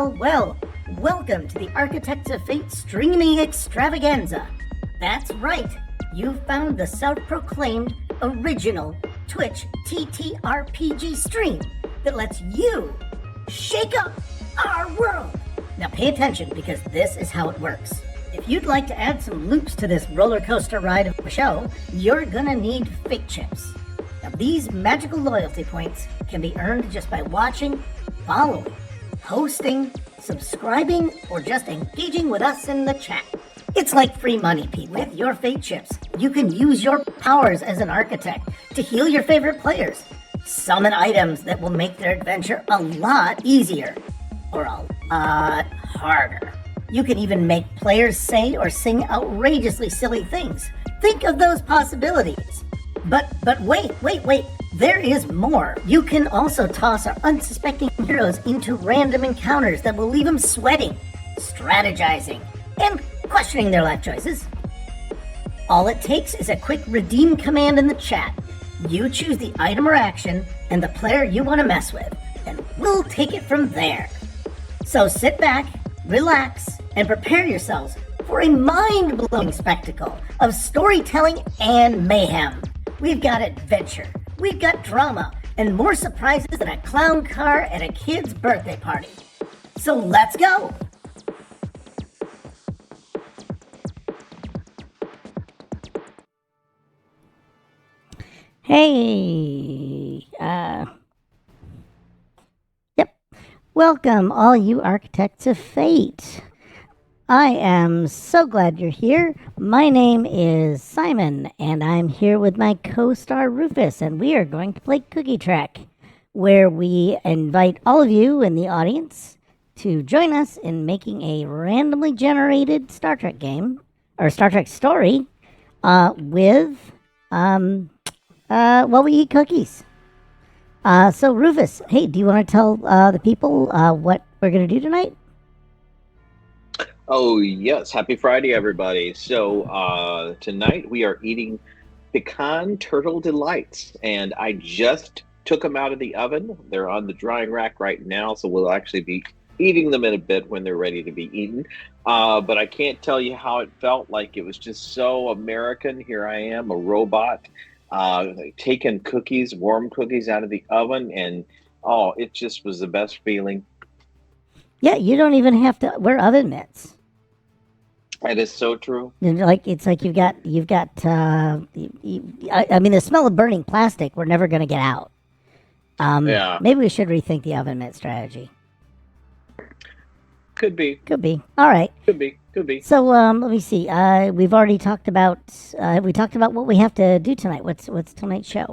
Well, welcome to the Architects of Fate streaming extravaganza. That's right, you found the self-proclaimed original Twitch TTRPG stream that lets you shake up our world. Now pay attention, because this is how it works. If you'd like to add some loops to this roller coaster ride of a show, you're gonna need fate chips. Now these magical loyalty points can be earned just by watching, following, hosting, subscribing, or just engaging with us in the chat. It's like free money, Pete. With your fate chips, you can use your powers as an architect to heal your favorite players, summon items that will make their adventure a lot easier, or a lot harder. You can even make players say or sing outrageously silly things. Think of those possibilities. But wait, there is more. You can also toss our unsuspecting heroes into random encounters that will leave them sweating, strategizing, and questioning their life choices. All it takes is a quick redeem command in the chat. You choose the item or action and the player you want to mess with, and we'll take it from there. So sit back, relax, and prepare yourselves for a mind-blowing spectacle of storytelling and mayhem. We've got adventure, we've got drama, and more surprises than a clown car at a kid's birthday party. So let's go! Hey, welcome all you Architects of Fate. I am so glad you're here. My name is Simon, and I'm here with my co-star Rufus, and we are going to play Cookie Track, where we invite all of you in the audience to join us in making a randomly generated Star Trek game, or Star Trek story, we eat cookies. So Rufus, hey, do you want to tell the people what we're going to do tonight? Oh, yes. Happy Friday, everybody. So tonight we are eating pecan turtle delights, and I just took them out of the oven. They're on the drying rack right now, so we'll actually be eating them in a bit when they're ready to be eaten. But I can't tell you how it felt. Like, it was just so American. Here I am, a robot, taking cookies, warm cookies out of the oven, and it just was the best feeling. Yeah, you don't even have to wear oven mitts. That is so true. It's like you've got. I mean, the smell of burning plastic, we're never going to get out. Yeah. Maybe we should rethink the oven mitt strategy. Could be. All right. Could be. So let me see. We've already talked about. We talked about what we have to do tonight. What's tonight's show?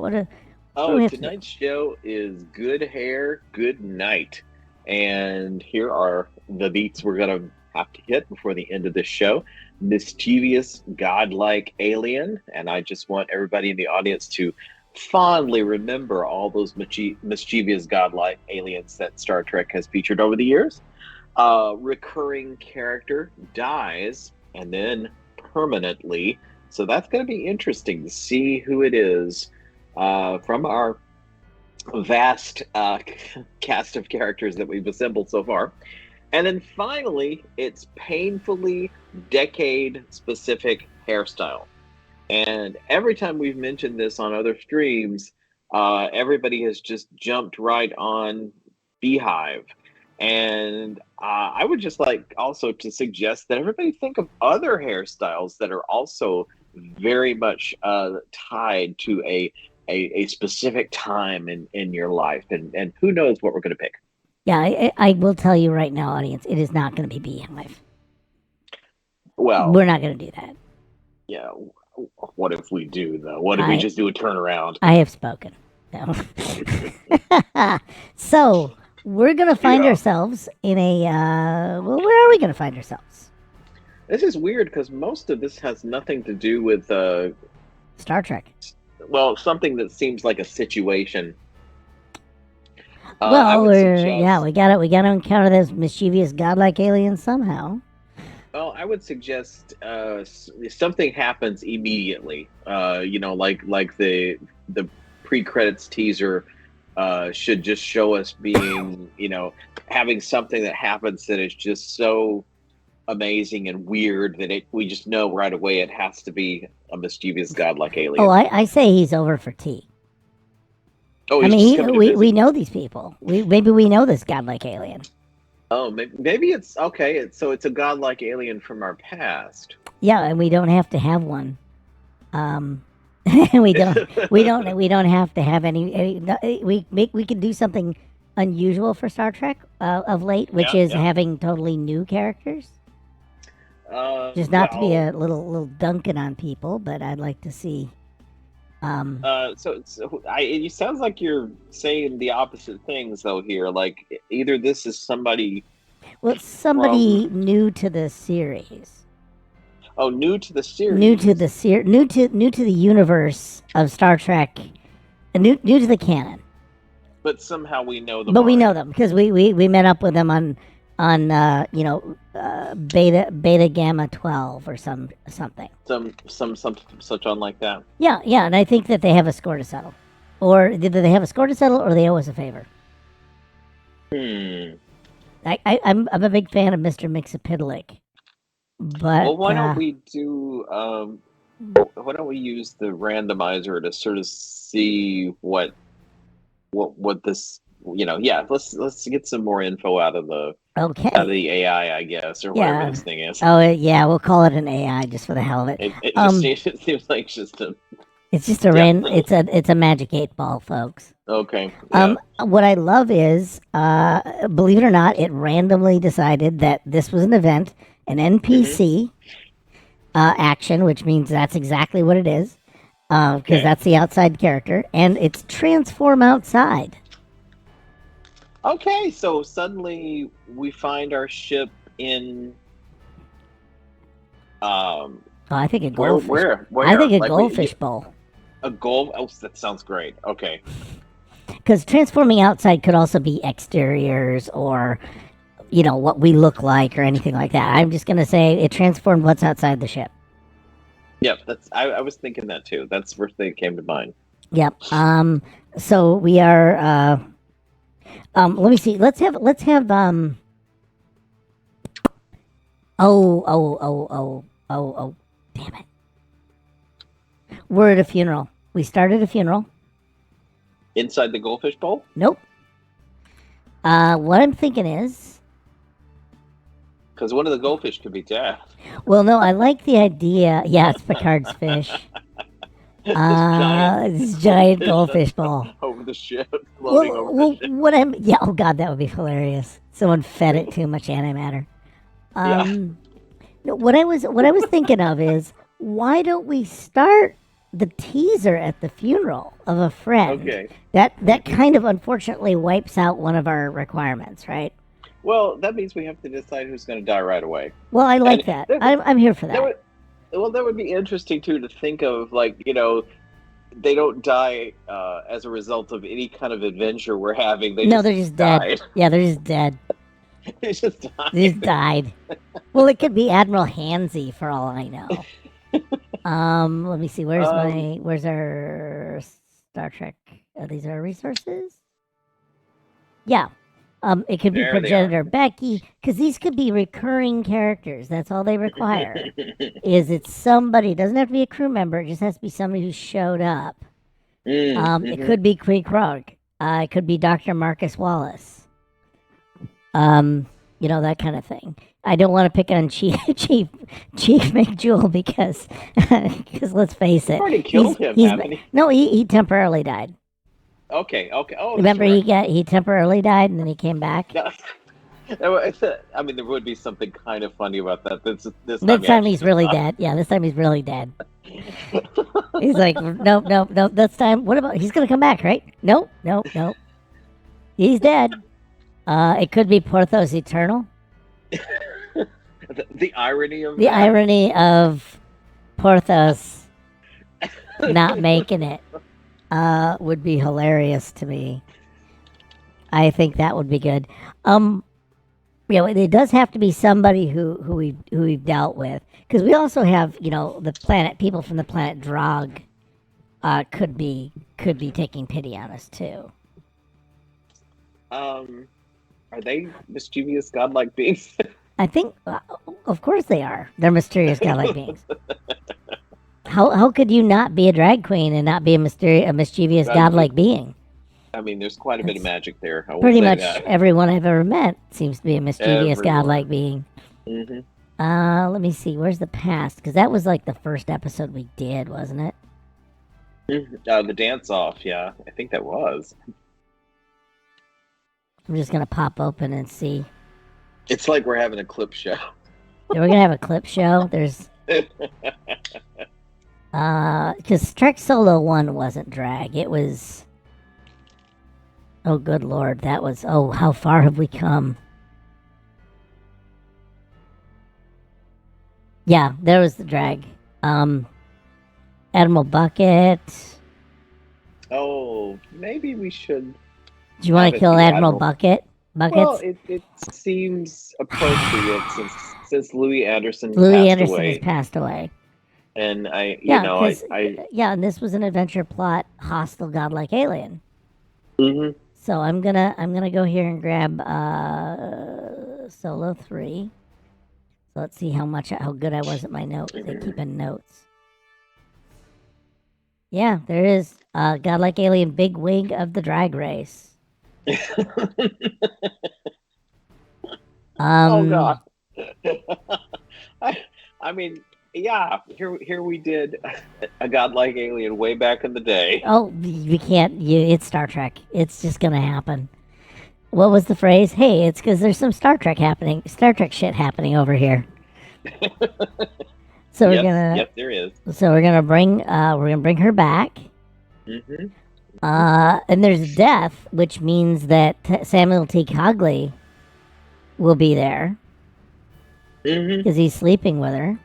Tonight's show is Good Hair, Good Night. And here are the beats we're going to have to hit before the end of this show. Mischievous, godlike alien. And I just want everybody in the audience to fondly remember all those mischievous, godlike aliens that Star Trek has featured over the years. Recurring character dies, and then permanently. So that's going to be interesting to see who it is from our vast cast of characters that we've assembled so far. And then finally, it's painfully decade-specific hairstyle. And every time we've mentioned this on other streams, everybody has just jumped right on Beehive. And I would just like also to suggest that everybody think of other hairstyles that are also very much tied to a specific time in your life, and who knows what we're going to pick. Yeah, I will tell you right now, audience, it is not going to be Beehive. Well, we're not going to do that. Yeah, what if we do, though? What if we just do a turnaround? I have spoken. No. So, we're going to find ourselves in a... where are we going to find ourselves? This is weird, because most of this has nothing to do with... Star Trek. Well, something that seems like a situation. We gotta encounter those mischievous, godlike aliens somehow. Well, I would suggest something happens immediately. Like the pre-credits teaser should just show us being, having something that happens that is just so amazing and weird that we just know right away it has to be a mischievous godlike alien. Oh, I say he's over for tea. Oh, I he's just mean, coming to visit. we know these people. Maybe we know this godlike alien. Oh, maybe it's okay. It's a godlike alien from our past. Yeah, and we don't have to have one. we don't have to have any. We can do something unusual for Star Trek of late, which is having totally new characters. Just not to be a little dunking on people, but I'd like to see. It sounds like you're saying the opposite things though here. Like either this is somebody. Well, it's somebody new to the series. Oh, new to the series. New to the universe of Star Trek. New to the canon. But somehow we know them. But we know them because we met up with them on Beta Gamma 12 or something. Some such on like that. Yeah, and I think that they have a score to settle, or either they have a score to settle, or they owe us a favor. I'm a big fan of Mr. Mixapidlick, but why don't we do? Why don't we use the randomizer to sort of see what this? Let's get some more info out of the AI, I guess, or whatever this thing is. Oh yeah, we'll call it an AI just for the hell of it. It seems like just a. It's just a random. It's a magic 8-ball, folks. Okay. Yeah. What I love is, believe it or not, it randomly decided that this was an event, an NPC action, which means that's exactly what it is, because that's the outside character, and it's transform outside. Okay, so suddenly we find our ship in. I think a goldfish. Where? I think a goldfish bowl. A gold? Oh, that sounds great. Okay. Because transforming outside could also be exteriors or, what we look like or anything like that. I'm just gonna say it transformed what's outside the ship. Yep, I was thinking that too. That's the first thing that came to mind. Yep. So we are. Let me see. Let's have. Oh, damn it. We're at a funeral. We started a funeral. Inside the goldfish bowl? Nope. What I'm thinking is... Because one of the goldfish could be dead. Well, no, I like the idea. Yeah, it's Picard's fish. This giant goldfish bowl. Over the ship. Floating over the ship. Oh god, that would be hilarious. Someone fed it too much antimatter. No, what I was thinking of is, why don't we start the teaser at the funeral of a friend? Okay. That kind of unfortunately wipes out one of our requirements, right? Well, that means we have to decide who's going to die right away. Well, I like that. I'm here for that. That would be interesting too to think of, they don't die as a result of any kind of adventure we're having. They're just dead. Yeah, they're just dead. They just died. They just died. Well, it could be Admiral Hansy for all I know. Let me see. Where's our Star Trek? Are these our resources? Yeah. It could be Progenitor Becky, because these could be recurring characters. That's all they require. It's somebody. It doesn't have to be a crew member. It just has to be somebody who showed up. It could be Krog. It could be Dr. Marcus Wallace. That kind of thing. I don't want to pick on Chief McJewel because let's face it, already killed him. No, he temporarily died. Okay. Oh, remember he temporarily died and then he came back. Yeah. I mean, there would be something kind of funny about that. This time he's really dead. Yeah, this time he's really dead. He's like, no. This time, what about? He's gonna come back, right? Nope. He's dead. It could be Porthos Eternal. The irony of Porthos not making it would be hilarious to me. I think that would be good. It does have to be somebody who we've dealt with, because we also have the people from the planet Drog could be taking pity on us too. Are they mischievous godlike beings? I think, of course they are. They're mysterious godlike beings. How could you not be a drag queen and not be a mischievous godlike being? I mean, there's quite a bit of That's magic there. I will pretty say much that. everyone I've ever met seems to be a mischievous Everyone. godlike being. Mm-hmm. Let me see. Where's the past? Because that was like the first episode we did, wasn't it? The dance off, yeah, I think that was. I'm just gonna pop open and see. It's like we're having a clip show. We're gonna have a clip show. There's because Trek Solo 1 wasn't drag. It was. Oh, good lord, that was. Oh, how far have we come? Yeah, there was the drag. Admiral Bucket. Oh, maybe we should. Do you want have to it kill be Admiral Admiral. Bucket? Well, Buckets? it seems appropriate since Louis Anderson Louis passed Anderson has away, passed away. and Yeah, because I and this was an adventure plot, hostile godlike alien. mhm. So I'm gonna go here and grab Solo 3. So let's see how good I was at my notes. They keep in notes. Yeah, there is godlike alien big wig of the drag race. Oh God. I mean, yeah. Here we did a godlike alien way back in the day. Oh, we can't. It's Star Trek. It's just gonna happen. What was the phrase? Hey, it's because there's some Star Trek shit happening over here. So we're gonna. Yep, there is. So we're gonna bring her back. Mm-hmm. And there's death, which means that Samuel T. Cogley will be there because he's sleeping with her,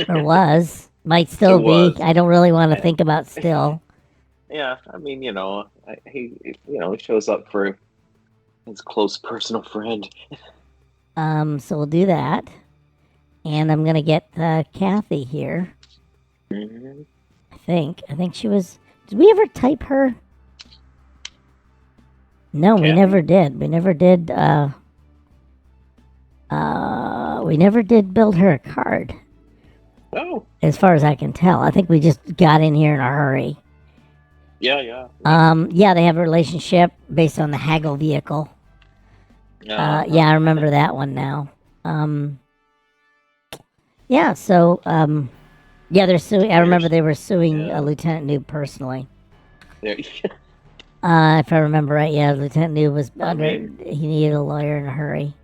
or was. Might still be. I don't really want to think about still. Yeah, I mean, he shows up for his close personal friend. So we'll do that, and I'm gonna get Kathy here. Mm-hmm. I think she was. Did we ever type her? No, Kathy? we never did. We never did. We never did build her a card. Oh. As far as I can tell, I think we just got in here in a hurry. Yeah. Yeah, they have a relationship based on the Haggle vehicle. Yeah, I remember that one now. Yeah, so, yeah, they're suing. I remember they were suing Lieutenant Noob personally. If I remember right, yeah, Lieutenant Noob was he needed a lawyer in a hurry.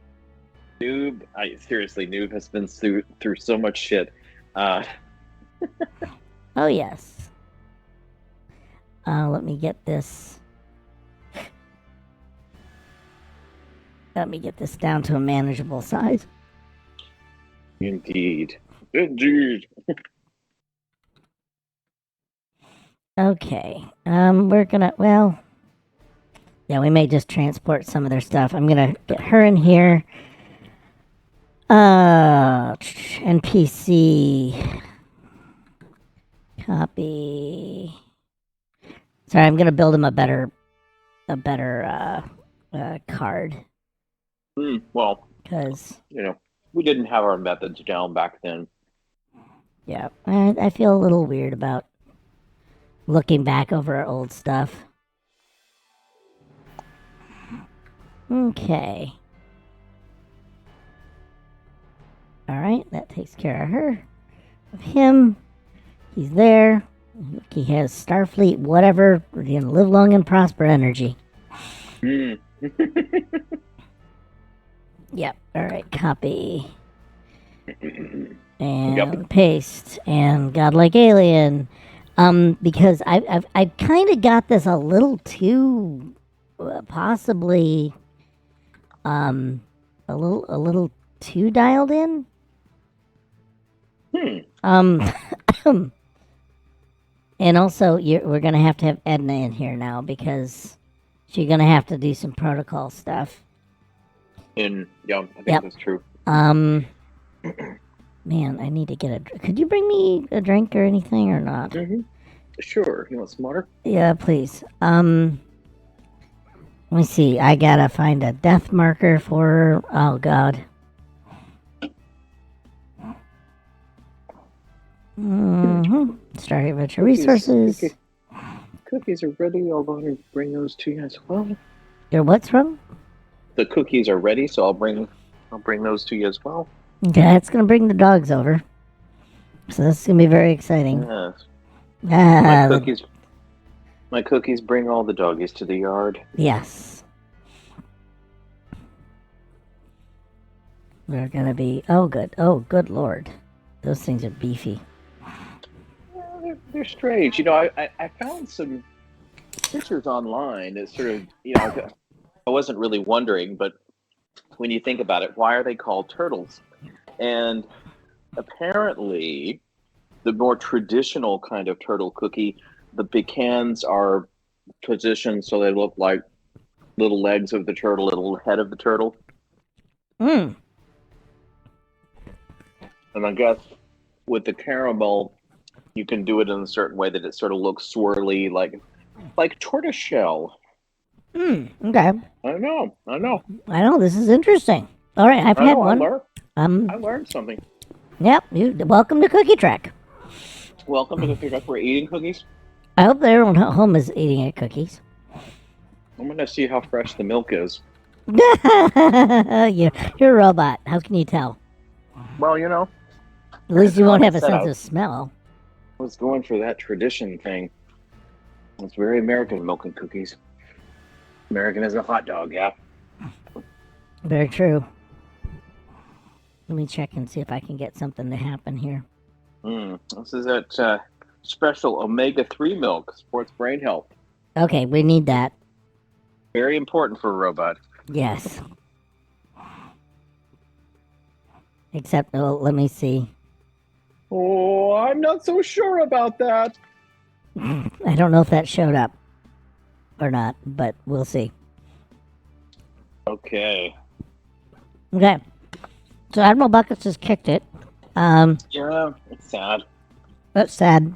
Noob, seriously, Noob has been through so much shit. Oh, yes. Let me get this. Let me get this down to a manageable size. Indeed. Okay. We're gonna. Well. Yeah, we may just transport some of their stuff. I'm gonna get her in here. NPC. Copy. Sorry, I'm gonna build him a better card. Well, because we didn't have our methods down back then. Yeah, I feel a little weird about looking back over our old stuff. Okay. All right, that takes care of her. Of him, he's there. He has Starfleet, whatever. We're gonna live long and prosper energy. Yep. All right. Copy. And paste. And godlike alien. Because I've kind of got this a little too, possibly, a little too dialed in. And also, we're gonna have to have Edna in here now because she's gonna have to do some protocol stuff. I think that's true. Man, I need to get could you bring me a drink or anything or not? Sure. You want some water? Yeah, please. Let me see. I gotta find a death marker for her. Oh, God. Starting Adventure Resources. Cookies are ready. I'll go ahead and bring those to you as well. Your what's wrong? The cookies are ready, so I'll bring those to you as well. Okay, it's gonna bring the dogs over. So this is gonna be very exciting. Yes. My cookies bring all the doggies to the yard. Yes. They're gonna be. Oh, good. Oh, good Lord. Those things are beefy. They're strange. I found some pictures online that sort of, I wasn't really wondering, but when you think about it, why are they called turtles? And apparently, the more traditional kind of turtle cookie, the pecans are positioned so they look like little legs of the turtle, little head of the turtle. Mm. And I guess with the caramel, you can do it in a certain way that it sort of looks swirly, like tortoiseshell. Okay. I know. I know. This is interesting. All right, I've had one. I learned something. Yep. Welcome to Cookie Trek. Welcome to Cookie Trek. We're eating cookies. I hope everyone at home is eating at cookies. I'm gonna see how fresh the milk is. You're a robot. How can you tell? Well, At least you won't have a sense of smell. I was going for that tradition thing. It's very American, milk and cookies. American is a hot dog, yeah. Very true. Let me check and see if I can get something to happen here. This is that special omega-3 milk, supports brain health. Okay, we need that. Very important for a robot. Yes. Except, let me see. Oh, I'm not so sure about that. I don't know if that showed up or not, but we'll see. Okay. Okay. So Admiral Buckets just kicked it. Yeah, it's sad. That's sad.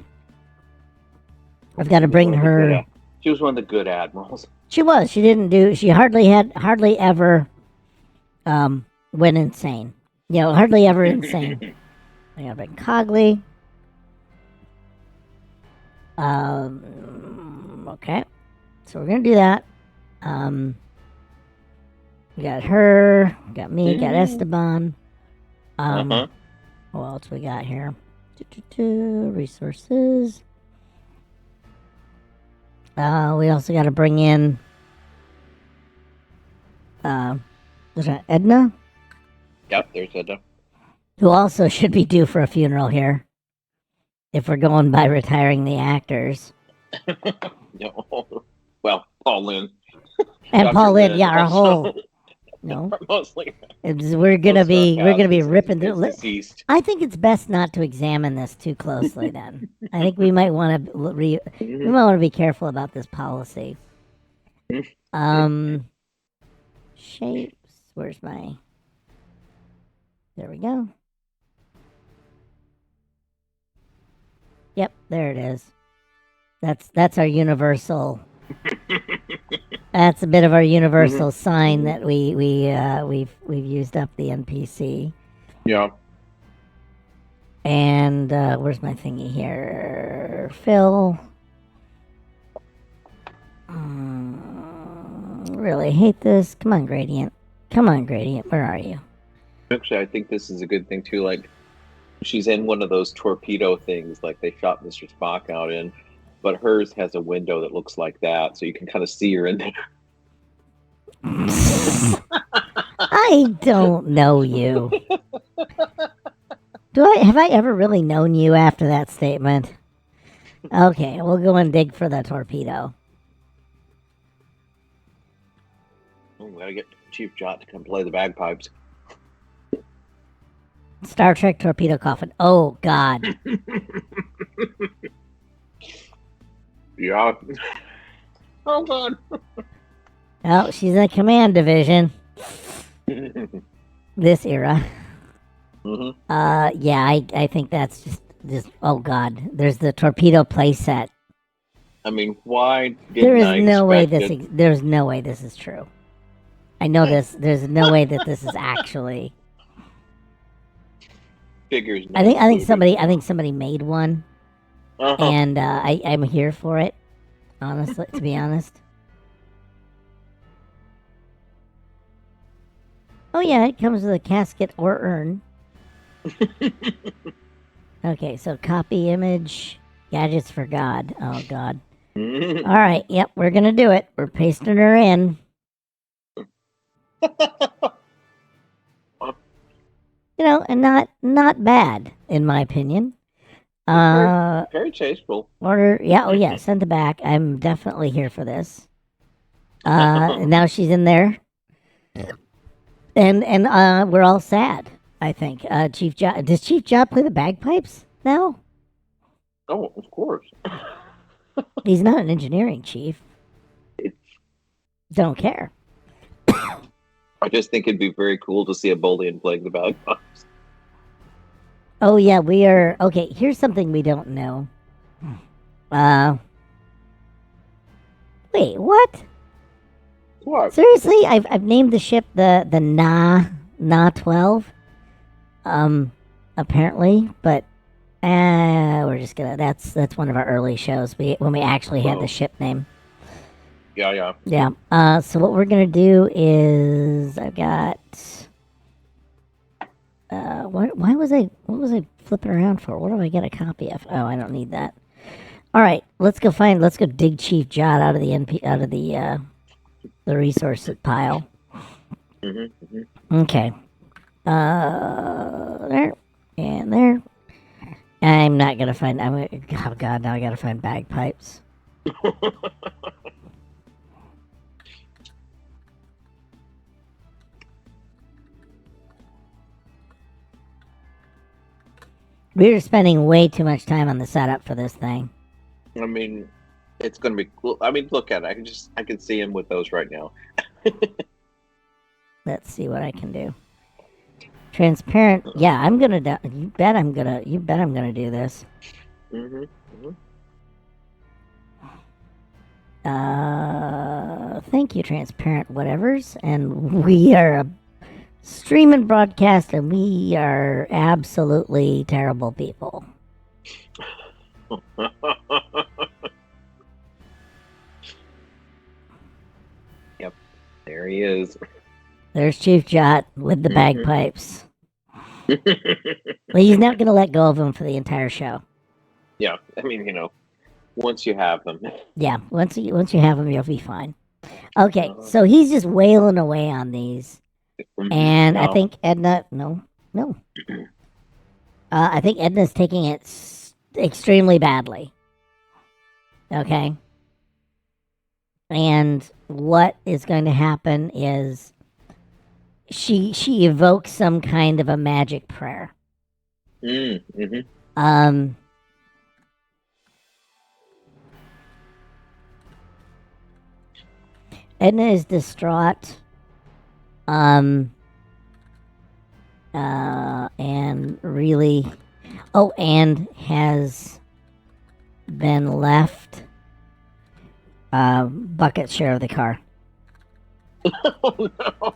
I've got to bring her. She was one of the good admirals. She was. She didn't do. She hardly ever went insane. Hardly ever insane. I gotta bring Cogley. Okay. So we're gonna do that. We got her, got me, got Esteban. What else we got here? Resources. We also got to bring in Edna. Yep, there's Edna. Who also should be due for a funeral here. If we're going by retiring the actors. No. Well, Paul Lynn. And Dr. Paul Lynn, Lynn yeah, our also. whole. No. Mostly. We're gonna be ripping through. Deceased. I think it's best not to examine this too closely. Then I think we might want to we might want to be careful about this policy. Shapes. Where's my? There we go. Yep, there it is. That's our universal. That's a bit of our universal sign that we've used up the NPC. Yeah. And where's my thingy here? Phil. Really hate this. Come on, Gradient. Where are you? Actually, I think this is a good thing too. Like, she's in one of those torpedo things, like they shot Mr. Spock out in. But hers has a window that looks like that, so you can kind of see her in there. I don't know you. Have I ever really known you after that statement? Okay, we'll go and dig for the torpedo. We gotta get Chief Jot to come play the bagpipes. Star Trek torpedo coffin. Oh, God. Yeah. Oh, God. Oh, she's in the command division. This era. Yeah, I think that's just. Oh, God. There's the torpedo playset. I mean, why There didn't is I no way expect it? there's no way this is true. I know this. There's no way that this is actually. Figures I not think somebody made one, Uh-huh. and I'm here for it. Honestly, to be honest. Oh yeah, it comes with a casket or urn. Okay, so copy image, gadgets for God. Oh God. All right, yep, we're gonna do it. We're pasting her in. And not bad in my opinion. very, very tasteful. Order, yeah, oh yeah, send it back. I'm definitely here for this. Now she's in there, and we're all sad. I think Chief Job does Chief Job play the bagpipes now? Oh, of course. He's not an engineering chief. Don't care. I just think it'd be very cool to see a Bolian playing the bagpipes. Oh yeah, we are okay. Here's something we don't know. Wait, what? What? Seriously, I've named the ship the Na 12. Apparently, but we're just gonna. That's one of our early shows. When we actually had the ship name. Yeah. Yeah. So what we're gonna do is I've got. What was I flipping around for? What do I get a copy of? Oh, I don't need that. All right, let's go dig Chief Jot out of the resource pile. Okay. There and there. I'm not gonna find. Oh God, now I gotta find bagpipes. We're spending way too much time on the setup for this thing. I mean, it's going to be cool. I mean, look at it. I can see him with those right now. Let's see what I can do. Transparent. Yeah, I'm gonna. You bet I'm gonna do this. Thank you, transparent whatevers, and we are a stream and broadcast, and we are absolutely terrible people. Yep, there he is. There's Chief Jot with the bagpipes. Well, he's not going to let go of them for the entire show. Yeah, I mean, once you have them. Yeah, once you have them, you'll be fine. Okay, so he's just wailing away on these. And I think Edna, no. I think Edna's taking it extremely badly. Okay. And what is going to happen is she evokes some kind of a magic prayer. Edna is distraught. And really, and has been left bucket share of the car. Oh no.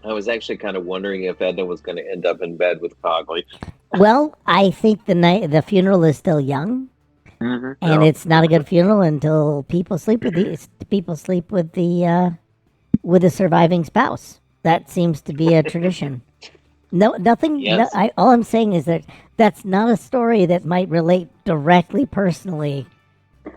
I was actually kind of wondering if Edna was going to end up in bed with Cogley. Well, I think the funeral is still young. And it's not a good funeral until people sleep with the surviving spouse. That seems to be a tradition. Nothing. Yes. All I'm saying is that that's not a story that might relate directly, personally,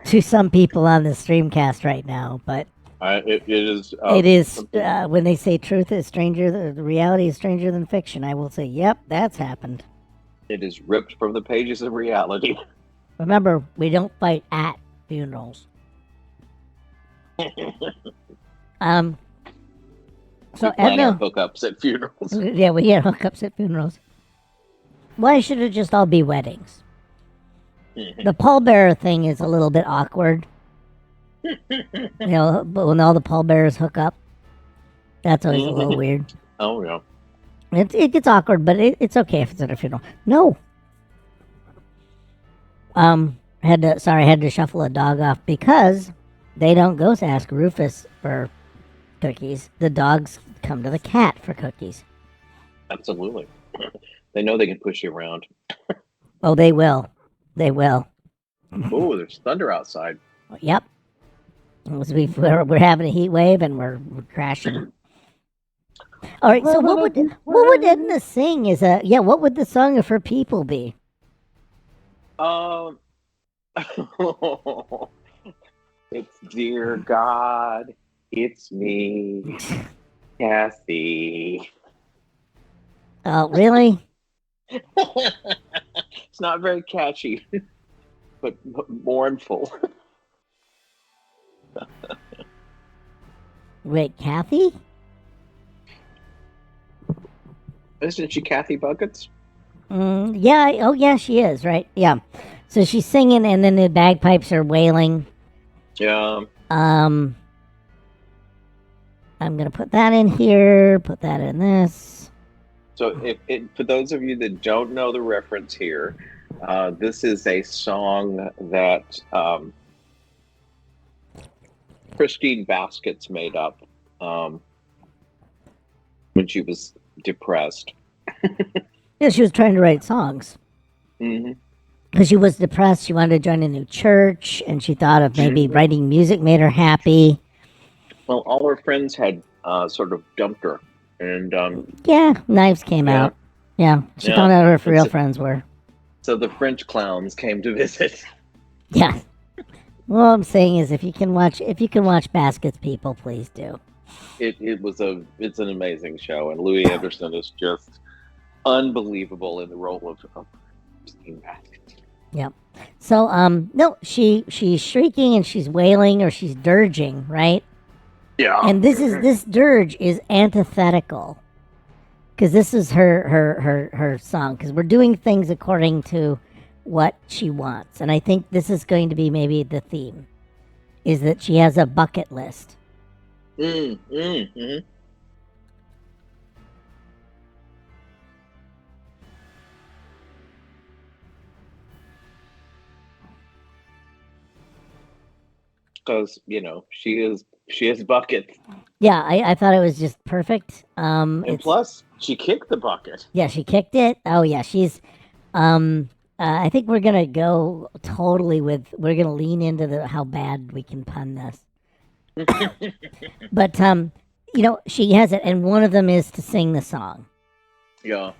to some people on the streamcast right now. But it is. It is when they say truth is stranger, the reality is stranger than fiction. I will say, yep, that's happened. It is ripped from the pages of reality. Remember, we don't fight at funerals. So Edna hookups at funerals. Yeah, we get hookups at funerals. Why should it just all be weddings? The pallbearer thing is a little bit awkward. But when all the pallbearers hook up, that's always a little weird. Oh yeah. It gets awkward, but it's okay if it's at a funeral. No, I had to shuffle a dog off because they don't go to ask Rufus for cookies. The dogs come to the cat for cookies. Absolutely. They know they can push you around. Oh, they will. They will. Oh, there's thunder outside. Yep. We're having a heat wave and we're crashing. All right. So what would Edna sing? What would the song of her people be? It's Dear God, it's me, Kathy. Oh, really? It's not very catchy, but mournful. Wait, Kathy? Isn't she Kathy Buckets? Yeah. Oh, yeah, she is, right? Yeah. So she's singing, and then the bagpipes are wailing. Yeah. I'm gonna put that in here. Put that in this. So, for those of you that don't know the reference here, this is a song that Christine Baskets made up when she was depressed. Yeah, she was trying to write songs. Mm-hmm. Because she was depressed, she wanted to join a new church, and she thought of maybe writing music made her happy. Well, all her friends had sort of dumped her, and knives came out. Yeah, she found out who her real friends were. So the French clowns came to visit. Yeah. All I'm saying is, if you can watch Baskets, people, please do. It's an amazing show, and Louis Anderson is just unbelievable in the role of Christine Baskets. Yep. So no, she's shrieking and she's wailing or she's dirging, right? Yeah. And this dirge is antithetical, because this is her song, because we're doing things according to what she wants, and I think this is going to be maybe the theme, is that she has a bucket list. Mm-hmm. Because she is bucket. Yeah, I thought it was just perfect. And plus, she kicked the bucket. Yeah, she kicked it. Oh yeah, she's. I think we're gonna go totally with. We're gonna lean into how bad we can pun this. But she has it, and one of them is to sing the song. Yeah.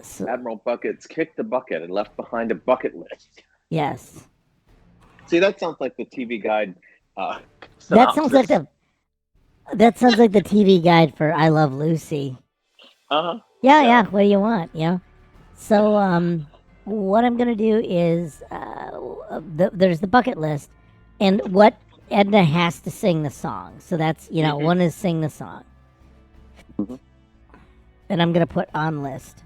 So, Admiral Buckets kicked the bucket and left behind a bucket list. Yes. See, that sounds like the TV guide. That sounds like the TV guide for I Love Lucy. Yeah. What do you want? Yeah. So what I'm gonna do is there's the bucket list, and what Edna has to sing the song. So that's one is sing the song, and I'm gonna put on list.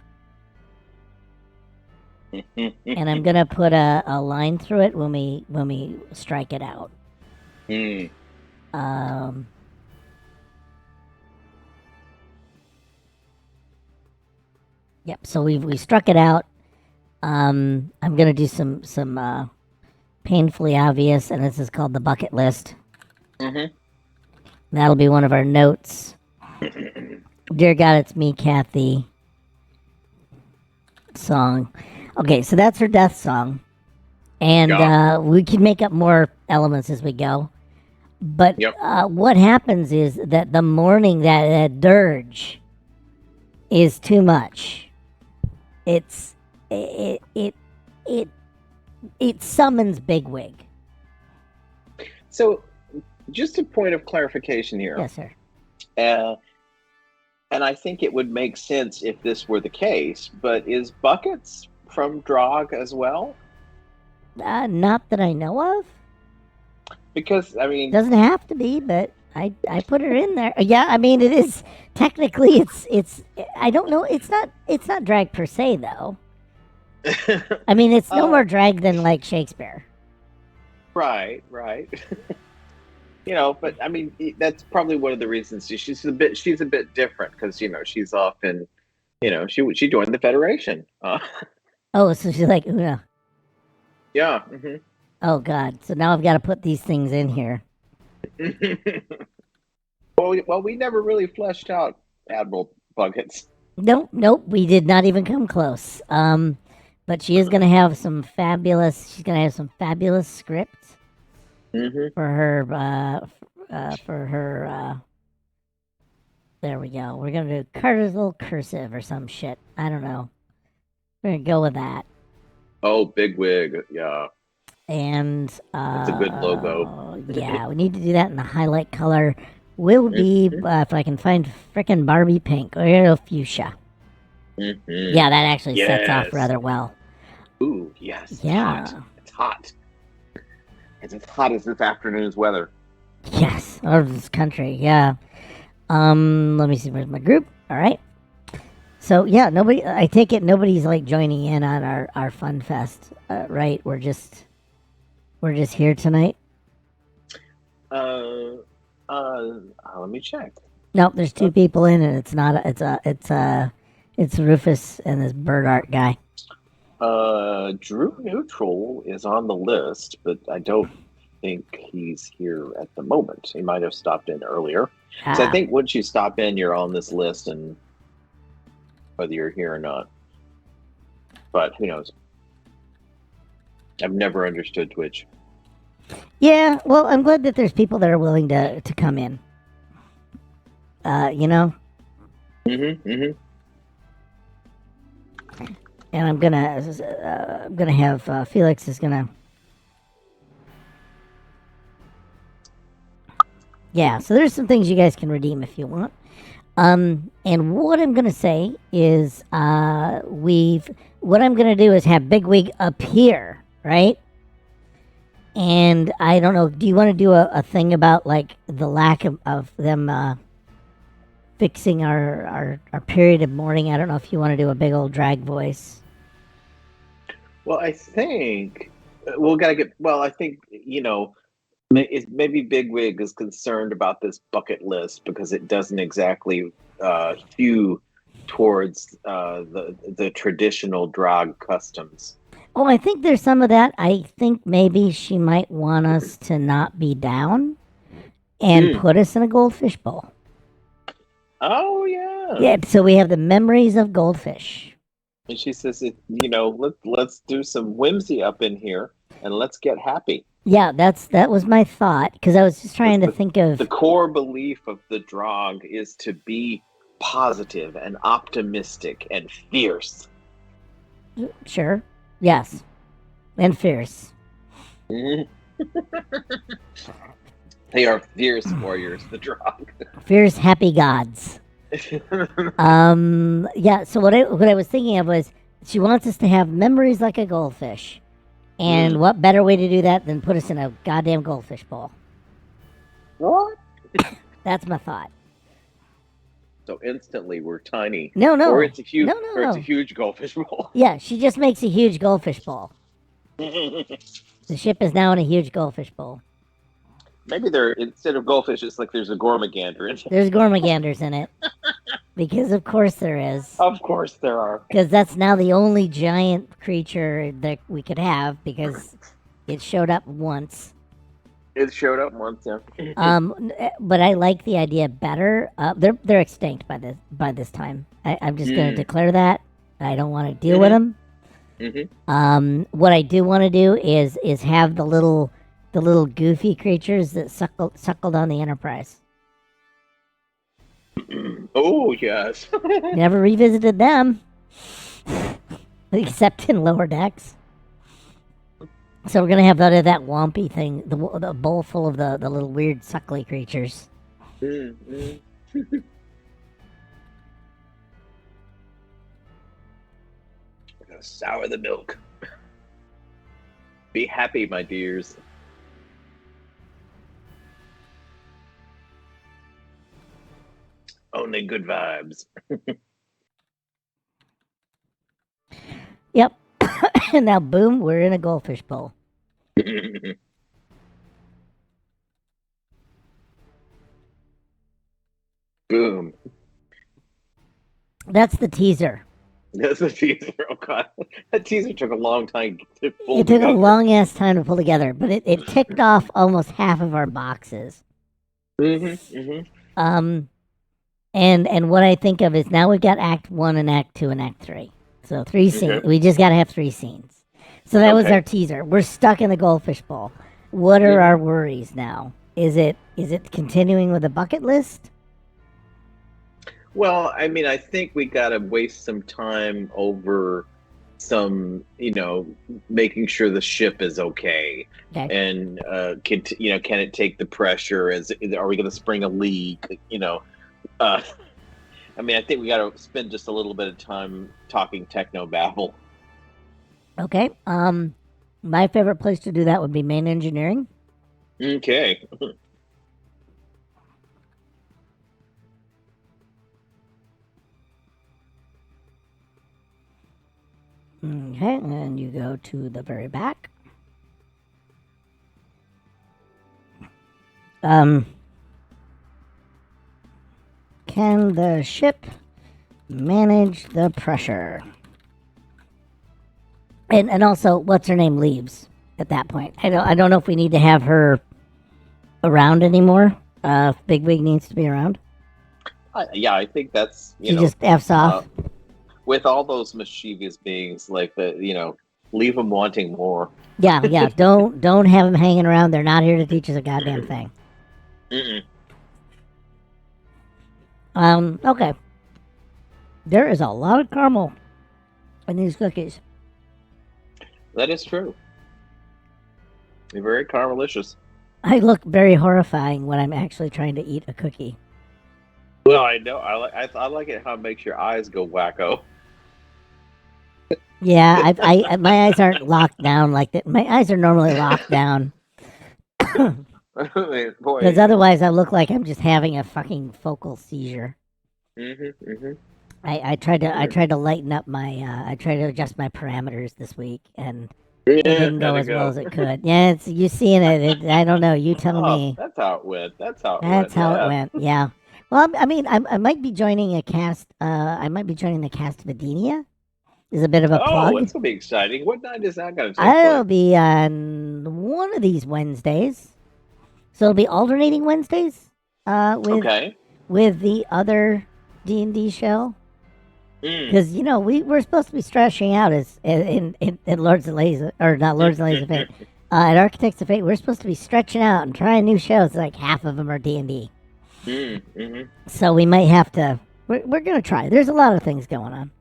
And I'm gonna put a line through it when we strike it out. Yep. So we struck it out. I'm gonna do some painfully obvious, and this is called the bucket list. That'll be one of our notes. Dear God, it's me, Kathy. Song. Okay, so that's her death song. And we can make up more elements as we go. But what happens is that the mourning, that dirge, is too much. It summons bigwig. So, just a point of clarification here. Yes, sir. And I think it would make sense if this were the case, but is Buckets from Drog as well? Not that I know of. Because, I mean... Doesn't have to be, but I put her in there. Yeah, I mean, it is... Technically, it's... I don't know. It's not drag per se, though. I mean, it's no more drag than, like, Shakespeare. Right. But I mean, that's probably one of the reasons she's a bit different, because she's often, she joined the Federation. Oh, so she's like Una. Yeah. Oh God! So now I've got to put these things in here. Well, we never really fleshed out Admiral Buckets. Nope. We did not even come close. But she is gonna have some fabulous. She's gonna have some fabulous script Mm-hmm. for her. For her. There we go. We're gonna do Carter's little cursive or some shit. I don't know. We're gonna go with that. Oh, Big Wig. Yeah, And that's a good logo. yeah, we need to do that in the highlight color. Will be if I can find frickin' Barbie pink or fuchsia. Mm-hmm. Yeah, that actually sets off Yes. rather well. Ooh, yes. It's hot. Yeah. It's hot. It's as hot as this afternoon's weather. Yes. Or this country. Yeah. Let me see. Where's my group? All right. So yeah, nobody. I take it nobody's like joining in on our fun fest, right? We're just here tonight. Uh, let me check. Nope, there's two people in, and it's not. It's Rufus and this bird art guy. Drew Neutral is on the list, but I don't think he's here at the moment. He might have stopped in earlier. So I think once you stop in, you're on this list, and whether you're here or not. But who knows? I've never understood Twitch. Yeah, well, I'm glad that there's people that are willing to come in. You know. Mm-hmm. And I'm gonna have Felix is gonna. Yeah, so there's some things you guys can redeem if you want. And what I'm gonna say is, what I'm gonna do is have Bigwig up here, right? And I don't know. Do you want to do a thing about like the lack of them fixing our period of mourning? I don't know if you want to do a big old drag voice. Well, I think we'll gotta get. Well, I think maybe Bigwig is concerned about this bucket list because it doesn't exactly hew towards the traditional drag customs. Oh, I think there's some of that. I think maybe she might want us to not be down and put us in a goldfish bowl. Oh yeah. Yeah, so we have the memories of goldfish. And she says, let's do some whimsy up in here and let's get happy. Yeah, that was my thought because I was just trying to think of the core belief of the drog is to be positive and optimistic and fierce. Sure. Yes. And fierce. They are fierce warriors, the drog. Fierce happy gods. Yeah, so what I was thinking of was she wants us to have memories like a goldfish. And what better way to do that than put us in a goddamn goldfish bowl? What? That's my thought. So instantly we're tiny. No. Or it's a huge No. it's a huge goldfish bowl. Yeah, she just makes a huge goldfish bowl. The ship is now in a huge goldfish bowl. Maybe instead of goldfish, it's like there's a gormagander in it. There's gormaganders in it. Because of course there is. Of course there are. Because that's now the only giant creature that we could have because it showed up once. It showed up once, yeah. But I like the idea better. They're extinct by this time. I'm just going to declare that. I don't want to deal with them. What I do want to do is have the little goofy creatures that suckled on the Enterprise. Oh yes. Never revisited them, except in lower decks. So we're gonna have that Wompy thing, the bowl full of the little weird suckly creatures. Sour the milk. Be happy, my dears. Only good vibes. Yep. And now, boom, we're in a goldfish bowl. Boom. That's the teaser. That's the teaser. Oh god, that teaser took a long time to pull It took a together. long ass time to pull together, but it ticked off almost half of our boxes. Mm-hmm. Um, and what I think of is now we've got Act 1 and Act 2 and Act 3. So three scenes. Okay. We just got to have 3 scenes. So that was Okay. our teaser. We're stuck in the goldfish bowl. What are our Mm-hmm. worries now? Is it continuing with the bucket list? Well, I mean, I think we got to waste some time over some, making sure the ship is okay, Okay. and can it take the pressure? Are we going to spring a leak? Uh, I mean, I think we got to spend just a little bit of time talking techno babble. Okay. My favorite place to do that would be main engineering. Okay. Okay, and you go to the very back. Can the ship manage the pressure? And also, what's her name leaves at that point. I don't know if we need to have her around anymore. Big Wig needs to be around. Yeah, I think that's She just f's off. with all those mischievous beings, like leave them wanting more. Yeah. Don't have them hanging around. They're not here to teach us a goddamn thing. Mm-mm. Okay. There is a lot of caramel in these cookies. That is true. They're very caramelicious. I look very horrifying when I'm actually trying to eat a cookie. Well, I know. I like it how it makes your eyes go wacko. Yeah, my eyes aren't locked down like that. My eyes are normally locked down Boy. because otherwise I look like I'm just having a fucking focal seizure. Mm-hmm. I tried to lighten up my I tried to adjust my parameters this week and Yeah, it didn't go as well as it could. Yeah, it's you seeing it. I don't know. You tell me. That's how it went. That's how it That's went. how Yeah. it went. Yeah. Well, I mean, I might be joining a cast. I might be joining the cast of Adenia. Is a bit of a Oh, plug. it's gonna be exciting. What night is that gonna take I'll place? be on one of these Wednesdays, so it'll be alternating Wednesdays. With Okay. the other D&D show, Mm. because we're supposed to be stretching out as in Lords and Ladies, or not Lords and Ladies of Fate. At Architects of Fate, we're supposed to be stretching out and trying new shows. Like half of them are D&D. Mm-hmm. So we might have to. We're gonna try. There's a lot of things going on.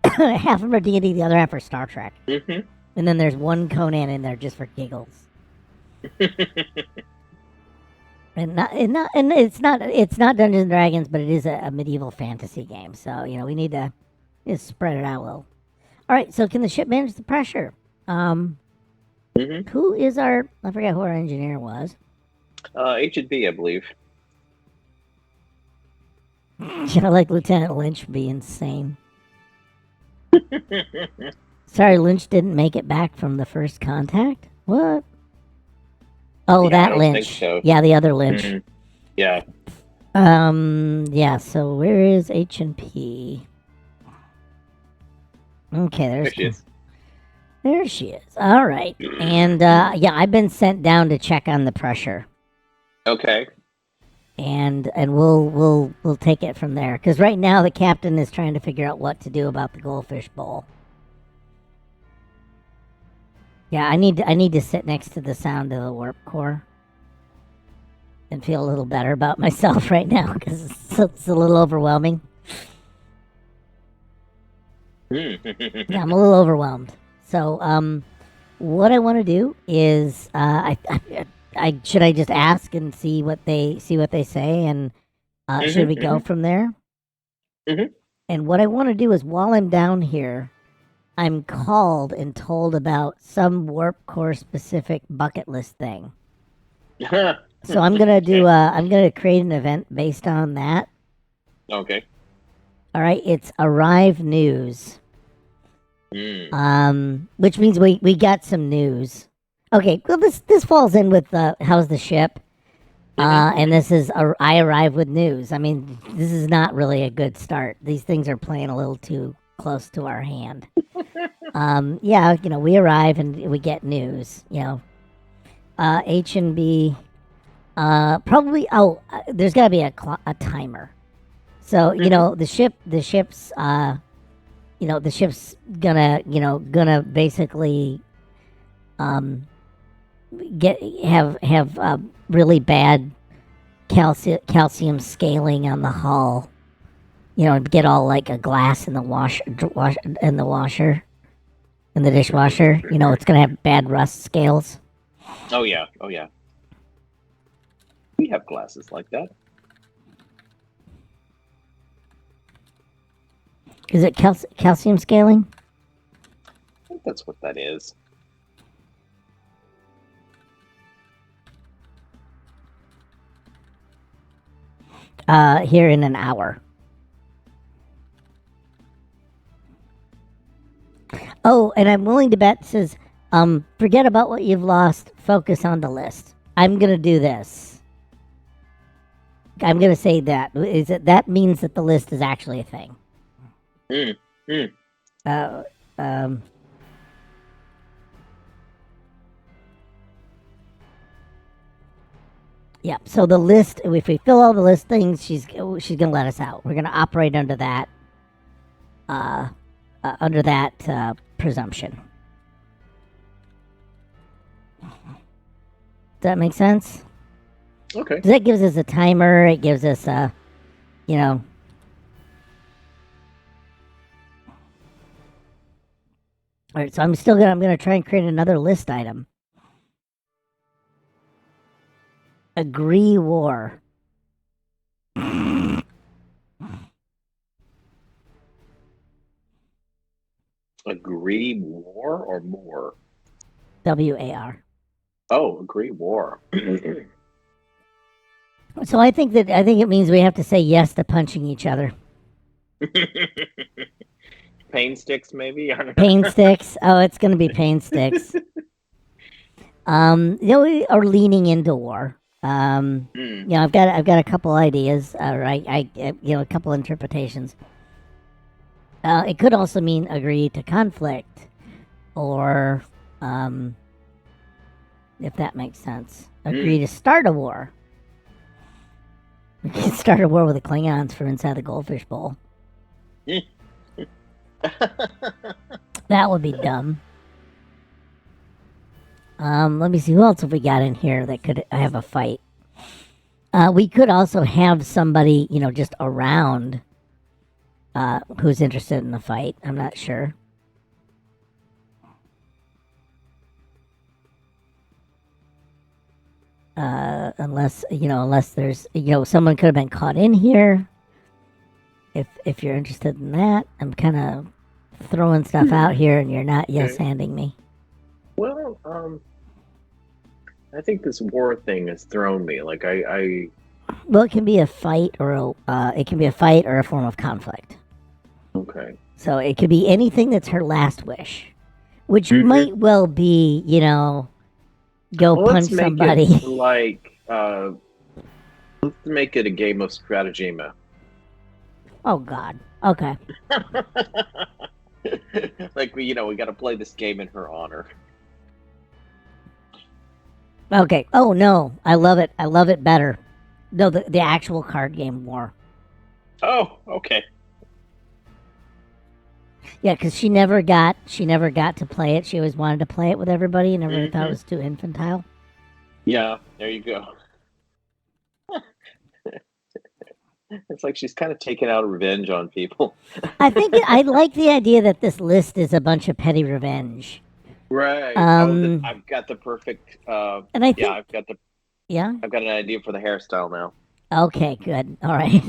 Half of them are D&D, the other half are Star Trek, Mm-hmm. and then there's one Conan in there just for giggles. And it's not Dungeons and Dragons, but it is a medieval fantasy game. So we need to just spread it out a little. All right. So can the ship manage the pressure? Mm-hmm. Who is our? I forget who our engineer was. H&B, I believe. I like Lieutenant Lynch would be insane. Sorry, Lynch didn't make it back from the first contact? What? Oh, Yeah, I that don't Lynch. think so. Yeah, the other Lynch. Mhm. Yeah. Yeah, so where is H&P? Okay, There she is. There she is. All right. And yeah, I've been sent down to check on the pressure. Okay. And we'll take it from there, cuz right now the captain is trying to figure out what to do about the goldfish bowl. Yeah, I need to sit next to the sound of the warp core and feel a little better about myself right now, cuz it's a little overwhelming. Yeah, I'm a little overwhelmed. So, what I want to do is, should I just ask and see what they say, and should we go from there? Mhm. And what I want to do is, while I'm down here, I'm called and told about some warp core specific bucket list thing. So I'm gonna do. I'm gonna create an event based on that. Okay. All right, it's Arrive News. Which means we got some news. Okay, well this falls in with how's the ship, and this is I arrive with news. I mean, this is not really a good start. These things are playing a little too close to our hand. Yeah, we arrive and we get news. H&B. Probably. Oh, there's got to be a timer. So the ship's the ship's gonna basically have really bad calcium scaling on the hull. Get all like a glass in the washer in the dishwasher. It's gonna have bad rust scales. Oh yeah. We have glasses like that. Is it calcium scaling? I think that's what that is. Here in an hour. Oh, and I'm willing to bet, says, forget about what you've lost, focus on the list. I'm going to do this. I'm going to say that. That means that the list is actually a thing. Yeah, so the list, if we fill all the listings, she's going to let us out. We're going to operate under that presumption. Does that make sense? Okay. That gives us a timer. It gives us a, All right, so I'm going to try and create another list item. Agree war. Agree war or more? WAR. Oh, agree war. So I think it means we have to say yes to punching each other. Pain sticks, maybe? I don't know. Pain sticks. Oh, it's going to be pain sticks. We are leaning into war. I've got a couple ideas. A couple interpretations. It could also mean agree to conflict, or if that makes sense, agree to start a war. We can start a war with the Klingons from inside the Goldfish Bowl. That would be dumb. Let me see, who else have we got in here that could have a fight? We could also have somebody, just around, who's interested in the fight. I'm not sure. Unless there's, someone could have been caught in here. If you're interested in that, I'm kind of throwing stuff out here, and you're not yes-handing me. Well, I think this war thing has thrown me. Like Well, it can be a fight or a form of conflict. Okay. So it could be anything that's her last wish, which might well be, go punch somebody. Let's make it a game of stratagema. Oh God. Okay. Like we got to play this game in her honor. Okay. Oh no, I love it. I love it better. No, the actual card game war. Oh, okay. Yeah, because she never got to play it. She always wanted to play it with everybody, and everyone thought it was too infantile. Yeah, there you go. It's like she's kind of taking out revenge on people. I think I like the idea that this list is a bunch of petty revenge. Right. I've got the perfect. And I think, I've got an idea for the hairstyle now. Okay, good. All right.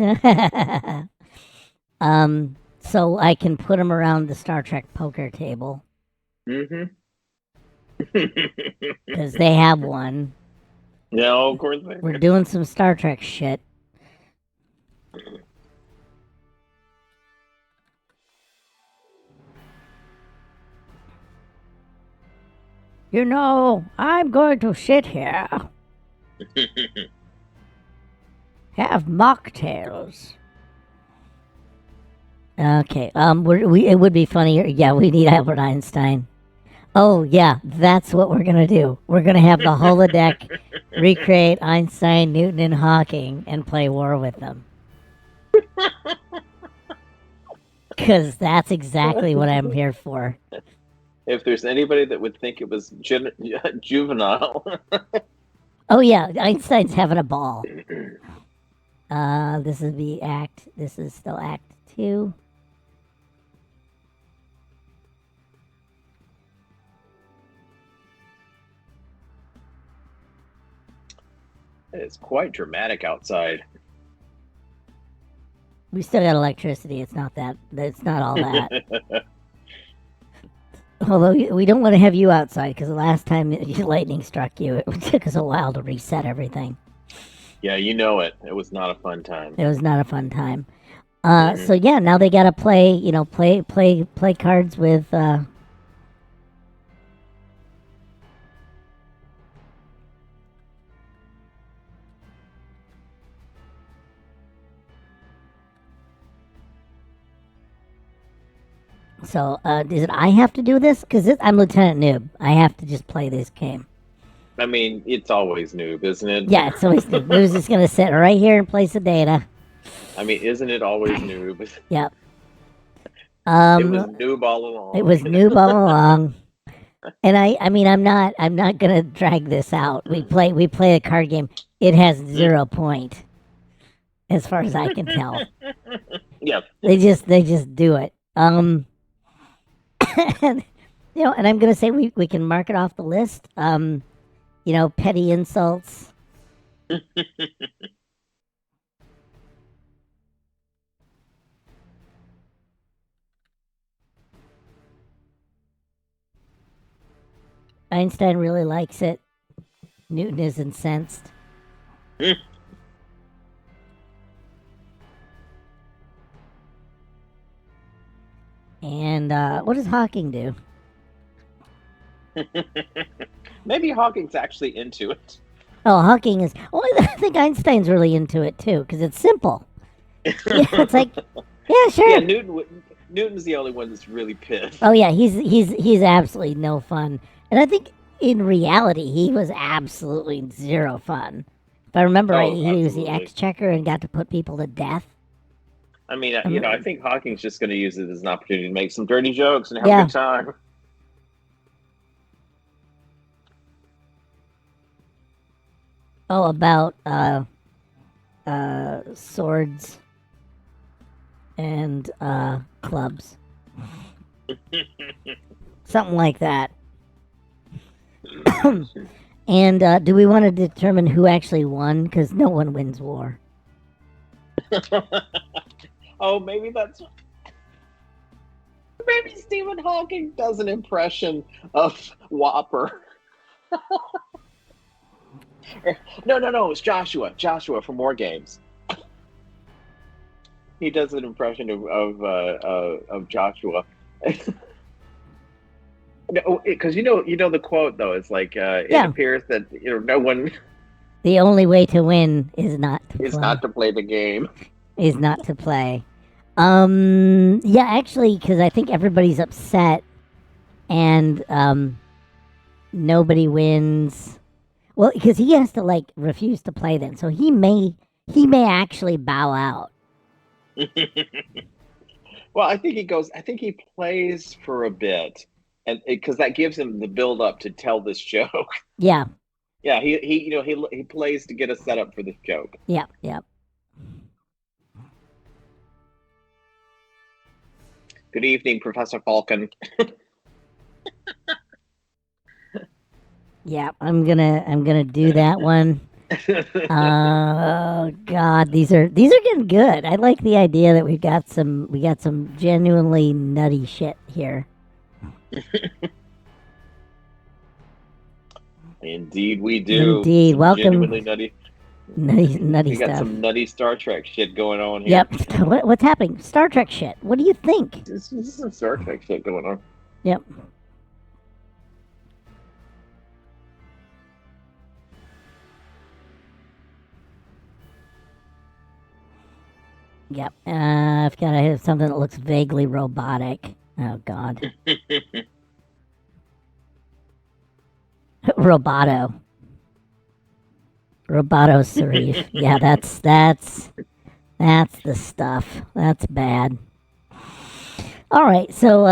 So I can put them around the Star Trek poker table. Mm-hmm. Because they have one. Yeah, of course they do. We're doing some Star Trek shit. I'm going to sit here. Have mocktails. Okay. It would be funnier. Yeah, we need Albert Einstein. Oh yeah, that's what we're gonna do. We're gonna have the holodeck recreate Einstein, Newton, and Hawking, and play war with them. Because that's exactly what I'm here for. If there's anybody that would think it was juvenile. Oh yeah, Einstein's having a ball. This is the act. This is still Act 2. It's quite dramatic outside. We still got electricity. It's not that. It's not all that. Although we don't want to have you outside because the last time lightning struck you, it took us a while to reset everything. Yeah, you know it. It was not a fun time. It was not a fun time. So yeah, now they gotta play. Play cards with. So, is it I have to do this? Because I'm Lieutenant Noob. I have to just play this game. I mean, it's always noob, isn't it? Yeah, it's always Noob. Noob's just going to sit right here and place the data. I mean, isn't it always noob? Yep. It was noob all along. It was Noob all along. And I mean, I'm not going to drag this out. We play a card game. It has 0 point, as far as I can tell. Yep. They just do it. And, and I'm gonna say we can mark it off the list. Petty insults. Einstein really likes it. Newton is incensed. And what does Hawking do? Maybe Hawking's actually into it. Oh, Hawking is. Oh, I think Einstein's really into it too because it's simple. Yeah, it's like, yeah, sure. Yeah, Newton's the only one that's really pissed. Oh yeah, he's absolutely no fun, and I think in reality he was absolutely 0 fun. If I remember right, he was the exchequer and got to put people to death. I mean, I think Hawking's just going to use it as an opportunity to make some dirty jokes and have a good time. Oh, about swords and clubs. Something like that. And do we want to determine who actually won? Because no one wins war. Oh, maybe maybe Stephen Hawking does an impression of Whopper. No, it's Joshua from War Games. He does an impression of Joshua. No, because you know the quote though. It's like it appears that no one. The only way to win is not to play the game. Is not to play. Yeah, actually, because I think everybody's upset, and nobody wins. Well, because he has to refuse to play then, so he may actually bow out. Well, I think he plays for a bit, and because that gives him the build up to tell this joke. Yeah. Yeah, he plays to get us set up for this joke. Yeah. Good evening, Professor Falcon. Yeah, I'm gonna do that one. Oh God, these are getting good. I like the idea that we got some genuinely nutty shit here. Indeed, we do. Indeed, some welcome. Genuinely nutty We got stuff. some nutty Star Trek shit going on here. Yep. What's happening? Star Trek shit. What do you think? This is some Star Trek shit going on. Yep. Yep. I've got to have something that looks vaguely robotic. Oh, God. Roboto. Roboto Sarif. Yeah, that's the stuff. That's bad. All right, so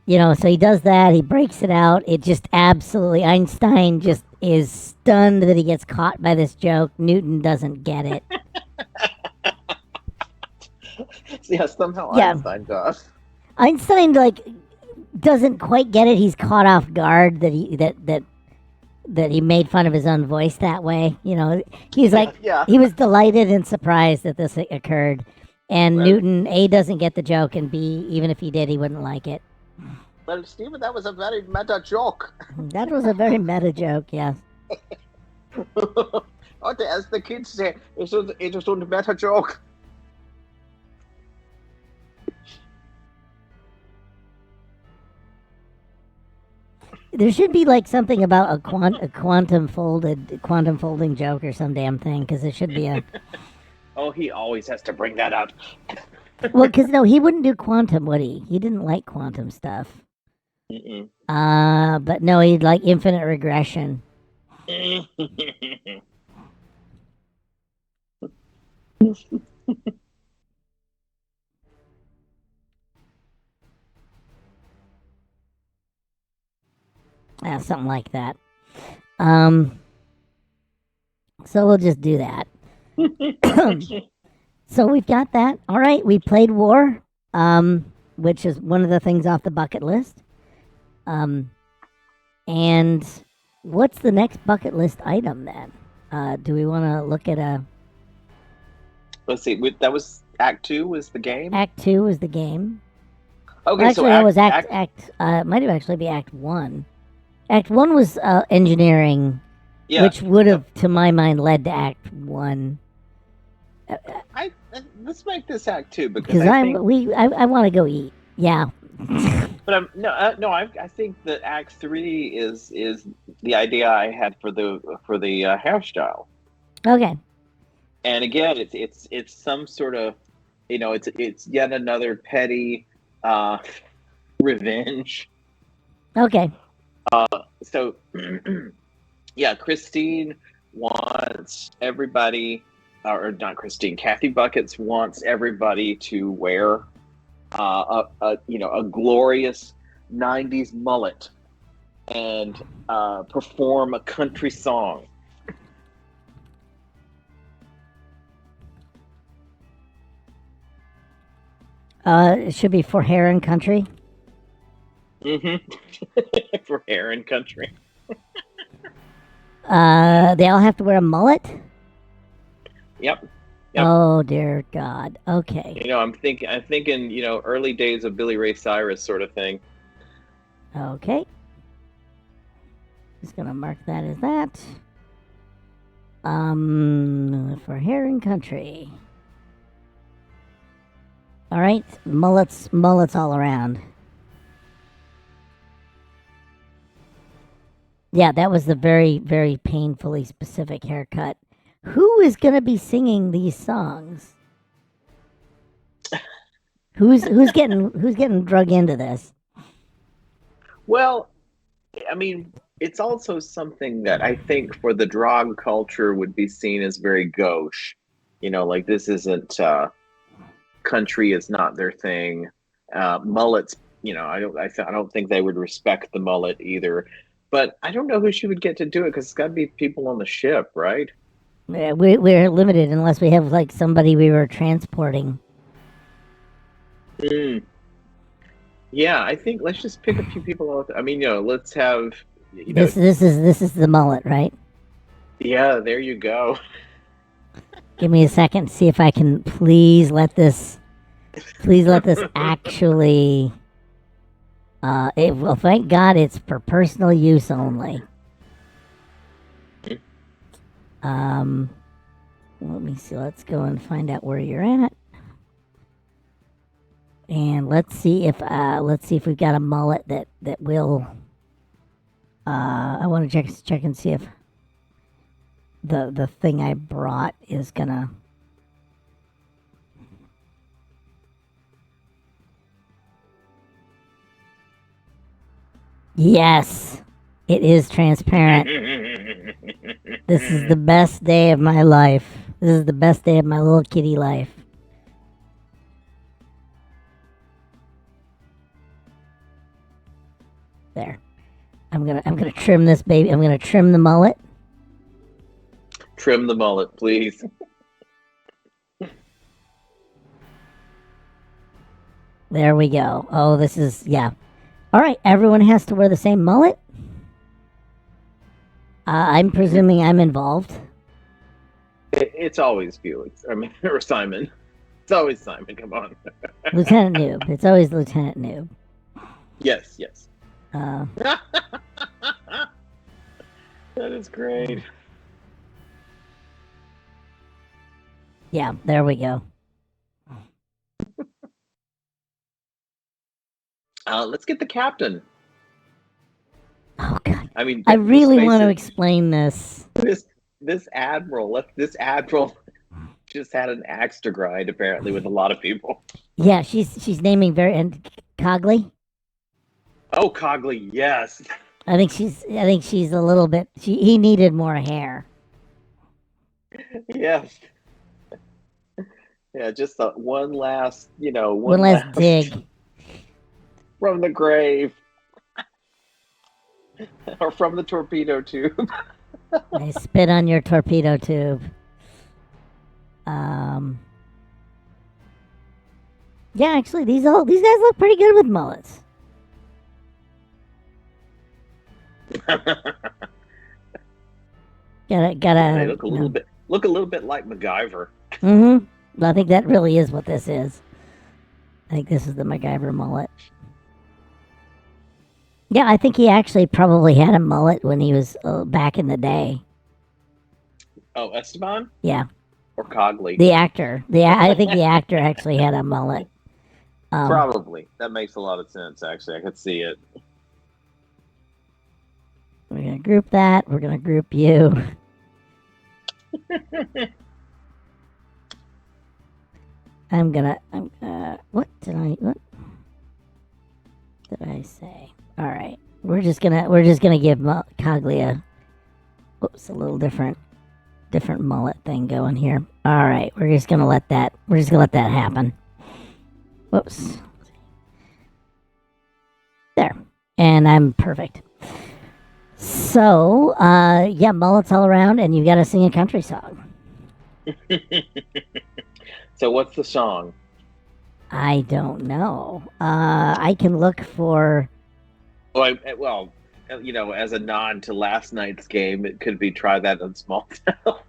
so he does that. He breaks it out. It just absolutely Einstein just is stunned that he gets caught by this joke. Newton doesn't get it. Yeah, somehow Yeah, Einstein does. Einstein doesn't quite get it. He's caught off guard that he made fun of his own voice that way. He's like Yeah. he was delighted and surprised that this occurred. And Well, Newton A doesn't get the joke, and B, even if he did, he wouldn't like it. well, Stephen, that was a very meta joke. That was a very meta joke, yes. As the kids say, it was a meta joke. There should be something about a quantum folding joke or some damn thing, because it should be a. Oh, he always has to bring that up. Well, because no, he wouldn't do quantum, would he? He didn't like quantum stuff. Mm-mm. But no, he'd like infinite regression. Something like that. So we'll just do that. So we've got that. All right, we played War, which is one of the things off the bucket list. And what's the next bucket list item then? Do we want to look at a... Let's see. That was Act 2 was the game? Act 2 was the game. Okay, Well, actually, so that was it might have actually be Act 1. Act 1 was engineering, yeah. which would have, to my mind, led to Act 1. Let's make this Act 2 Because I want to go eat. Yeah. But I think that Act 3 is the idea I had for the hairstyle. Okay. And again, it's some sort of, it's yet another petty revenge. Okay. So, yeah, Christine wants everybody, or not Christine, Kathy Buckets wants everybody to wear a glorious 90s mullet and perform a country song. It should be For Hair and Country. Mm-hmm. For hair and country. They all have to wear a mullet? Yep. Oh dear God. Okay. I'm thinking, early days of Billy Ray Cyrus sort of thing. Okay. Just gonna mark that as that. For Hair and Country. All right, mullets all around. Yeah, that was the very, very painfully specific haircut. Who is going to be singing these songs? Who's getting drug into this? Well, I mean, it's also something that I think for the drag culture would be seen as very gauche. This isn't country is not their thing. Mullets, I don't think they would respect the mullet either. But I don't know who she would get to do it because it's got to be people on the ship, right? Yeah, we're limited unless we have somebody we were transporting. Yeah, I think let's just pick a few people out. I mean, let's have. This is the mullet, right? Yeah, there you go. Give me a second to see if I can please let this actually. Well, thank God it's for personal use only. Let me see. Let's go and find out where you're at, and let's see if we've got a mullet that will. I want to check and see if the thing I brought is gonna. Yes, it is transparent. This is the best day of my life. This is the best day of my little kitty life. There. I'm gonna trim this baby. I'm gonna trim the mullet. Trim the mullet, please. There we go. Oh, this is yeah. All right, everyone has to wear the same mullet. I'm presuming I'm involved. It's always Felix. I mean, or Simon. It's always Simon. Come on. Lieutenant Noob. It's always Lieutenant Noob. Yes, yes. Uh, That is great. yeah, there we go. Let's get the captain. Oh God, I mean, I really let's face want to it, explain this. this admiral. This admiral just had an axe to grind, apparently, with a lot of people. Yeah, she's naming very and Cogley. Oh, Cogley, yes. I think she's a little bit. He needed more hair. Yes. Yeah, just one last, One last dig. from the grave. Or from the torpedo tube. I spit on your torpedo tube. Yeah, actually, these guys look pretty good with mullets. Gotta. They look a little bit like MacGyver. Mm-hmm. I think that really is what this is. I think this is the MacGyver mullet. Yeah, I think he actually probably had a mullet when he was back in the day. Oh, Esteban? Yeah. Or Cogley? The actor. I think the actor actually had a mullet. Probably. That makes a lot of sense, actually. I could see it. We're going to group that. We're going to group you. What did I say? All right. We're just going to give Coglia a little different mullet thing going here. All right. We're just going to let that happen. Whoops. There. And I'm perfect. So, yeah, mullets all around, and you got to sing a country song. So, what's the song? I don't know. I can look for. Well, as a nod to last night's game, it could be "Try That in Small Town."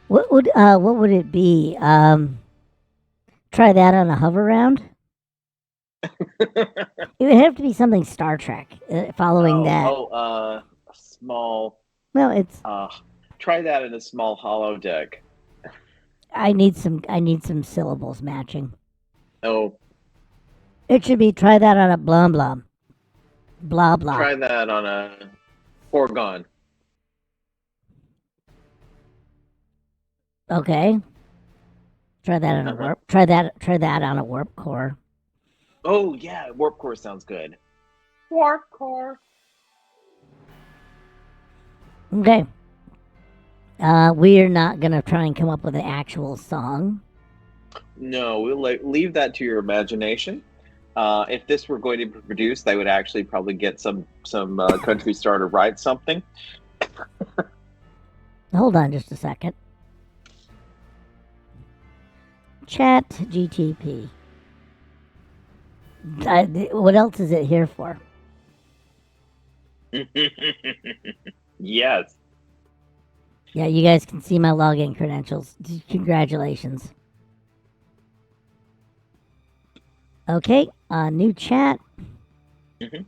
What would it be? Try that on a hover round. It would have to be something Star Trek. Following that. Small. No, it's. Try that in a small holodeck. I need some syllables matching. Oh. It should be try that on a blah blah. Blah blah. Try that on a foregone. Okay. Try that on a warp. Try that on a warp core. Oh yeah, warp core sounds good. Warp core. Okay. We're not gonna try and come up with an actual song. No, we'll leave that to your imagination. If this were going to be produced, they would actually probably get some country star to write something. Hold on just a second. Chat GTP. What else is it here for? Yes. Yeah, you guys can see my login credentials. Congratulations. Okay, new chat. Mm-hmm.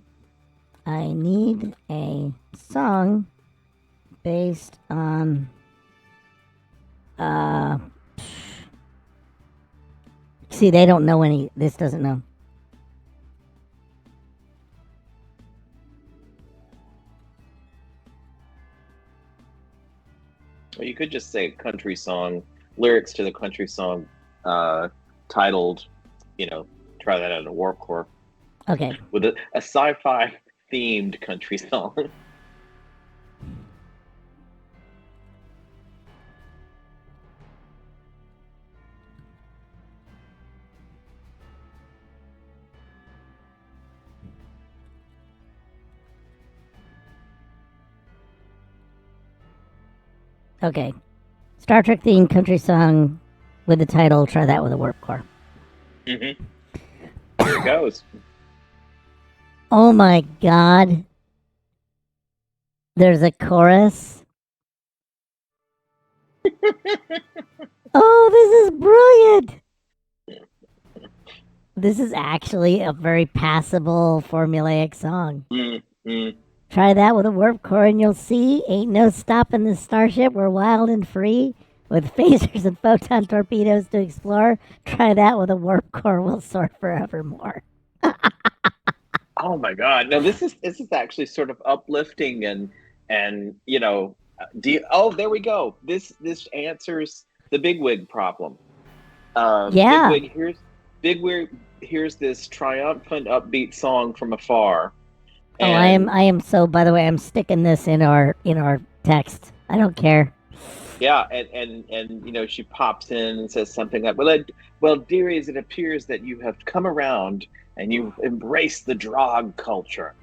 I need a song based on see, they don't know any. This doesn't know. Well, you could just say country song, lyrics to the country song, titled, Try That Out of Warp Core, Okay. with a sci-fi themed country song. Okay. Star Trek themed country song with the title Try That with a Warp Core. Mm-hmm. Here it goes. Oh my god. There's a chorus. Oh, this is brilliant. This is actually a very passable formulaic song. Mm-hmm. Try that with a warp core and you'll see ain't no stopping this starship. We're wild and free with phasers and photon torpedoes to explore. Try that with a warp core. We'll soar forevermore. Oh my God! No, this is actually sort of uplifting and there we go. This answers the bigwig problem. Yeah. Bigwig here's this triumphant, upbeat song from afar. Oh, I am so. By the way, I'm sticking this in our text. I don't care. Yeah, and she pops in and says something like, "Well, dearies, it appears that you have come around and you've embraced the drog culture."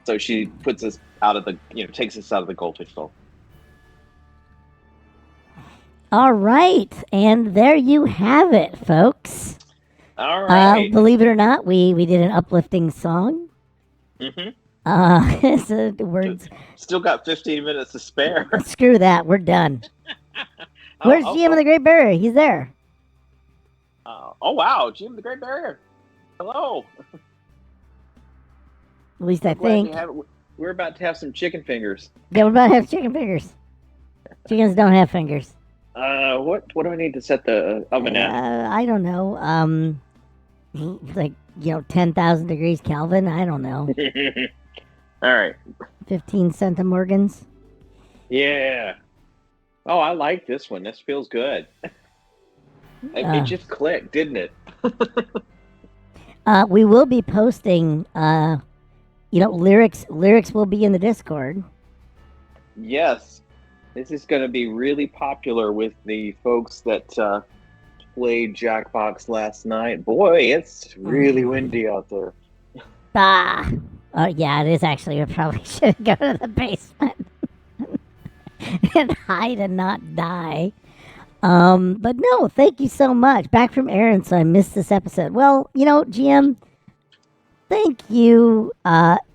So she puts us out of the, takes us out of the goldfish bowl. All right, and there you have it, folks. All right. Believe it or not, we did an uplifting song. Mm-hmm. So words. Still got 15 minutes to spare. Screw that. We're done. Where's GM of the Great Barrier? He's there. Oh wow, GM of the Great Barrier. Hello. At least I think. We're about to have some chicken fingers. Yeah, we're about to have chicken fingers. Chickens don't have fingers. What do we need to set the oven at? I don't know. Like 10,000 degrees Kelvin. I don't know. All right. 15 centimorgans. Yeah. Oh, I like this one. This feels good. It just clicked, didn't it? We will be posting. Lyrics will be in the Discord. Yes. This is going to be really popular with the folks that played Jackbox last night. Boy, it's really windy out there. Yeah, it is actually. We probably should go to the basement and hide and not die. But no, thank you so much. Back from Aaron, so I missed this episode. Well, GM, thank you.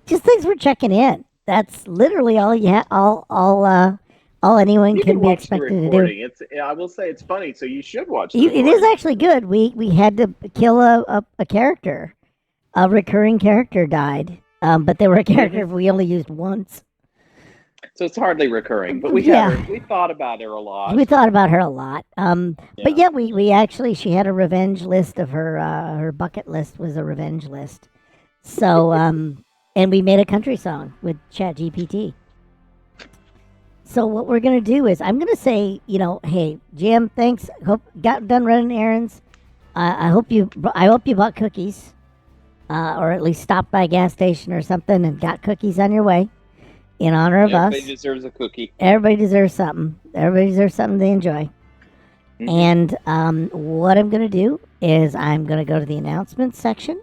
Just thanks for checking in. That's literally all you all anyone can be expected to do. I will say it's funny, so you should watch it. It is actually good. We had to kill a character. A recurring character died, but they were a character we only used once. So it's hardly recurring, but we thought about her a lot. We thought about her a lot. But yeah, we actually, she had a revenge list of her bucket list was a revenge list. So, and we made a country song with ChatGPT. So what we're going to do is I'm going to say, hey, Jim, thanks. Hope got done running errands. I hope you bought cookies, or at least stopped by a gas station or something and got cookies on your way in honor of us. Everybody deserves a cookie. Everybody deserves something. Everybody deserves something they enjoy. Mm-hmm. And what I'm going to do is I'm going to go to the announcements section.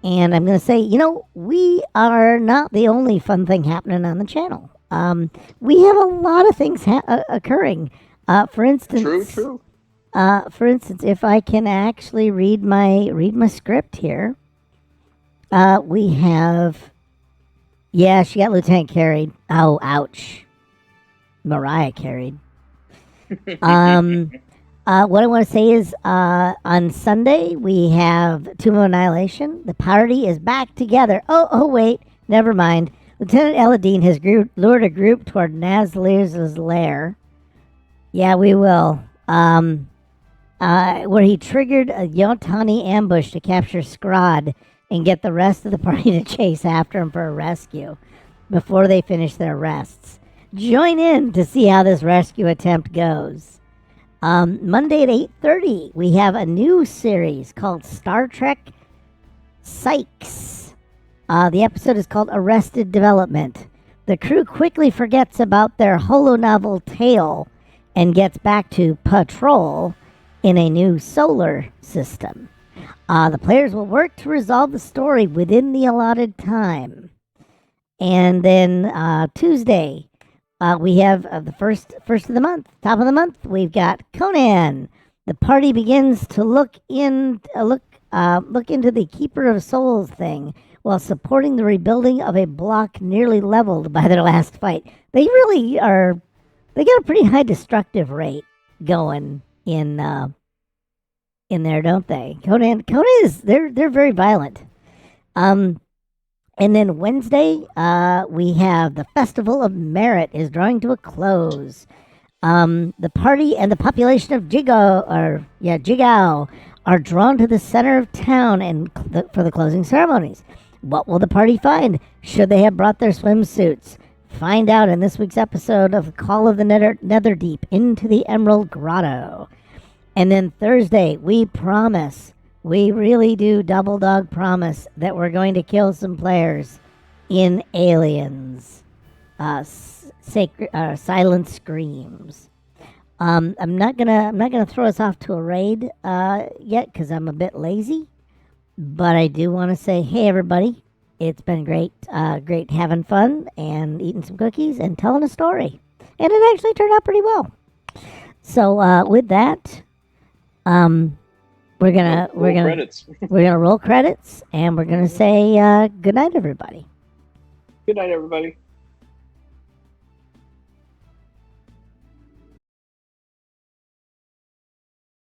And I'm going to say, we are not the only fun thing happening on the channel. We have a lot of things occurring. For instance, true. For instance, if I can actually read my script here, we have. Yeah, she got Lieutenant carried. Oh, ouch. Mariah carried. What I want to say is, on Sunday we have Tomb of Annihilation. The party is back together. Oh, wait, never mind. Lieutenant Eladine has lured a group toward Nazlir's lair. Yeah, we will. Where he triggered a Yotani ambush to capture Scrod and get the rest of the party to chase after him for a rescue before they finish their rests. Join in to see how this rescue attempt goes. Monday at 8:30, we have a new series called Star Trek Psychs. The episode is called Arrested Development. The crew quickly forgets about their holonovel tale and gets back to patrol in a new solar system. The players will work to resolve the story within the allotted time. And then Tuesday, we have the first of the month, top of the month. We've got Conan. The party begins to look into the Keeper of Souls thing while supporting the rebuilding of a block nearly leveled by their last fight. They really are. They got a pretty high destructive rate going in there, don't they? Conan is they're very violent. And then Wednesday, we have the Festival of Merit is drawing to a close. The party and the population of Jigao are drawn to the center of town for the closing ceremonies. What will the party find? Should they have brought their swimsuits? Find out in this week's episode of Call of the Netherdeep into the Emerald Grotto. And then Thursday, we promise, we really do double dog promise that we're going to kill some players in Aliens. Silent Screams. I'm not gonna throw us off to a raid yet because I'm a bit lazy. But I do want to say, hey everybody, it's been great having fun and eating some cookies and telling a story, and it actually turned out pretty well. So with that, we're gonna roll credits, and we're gonna say good night, everybody. Good night, everybody.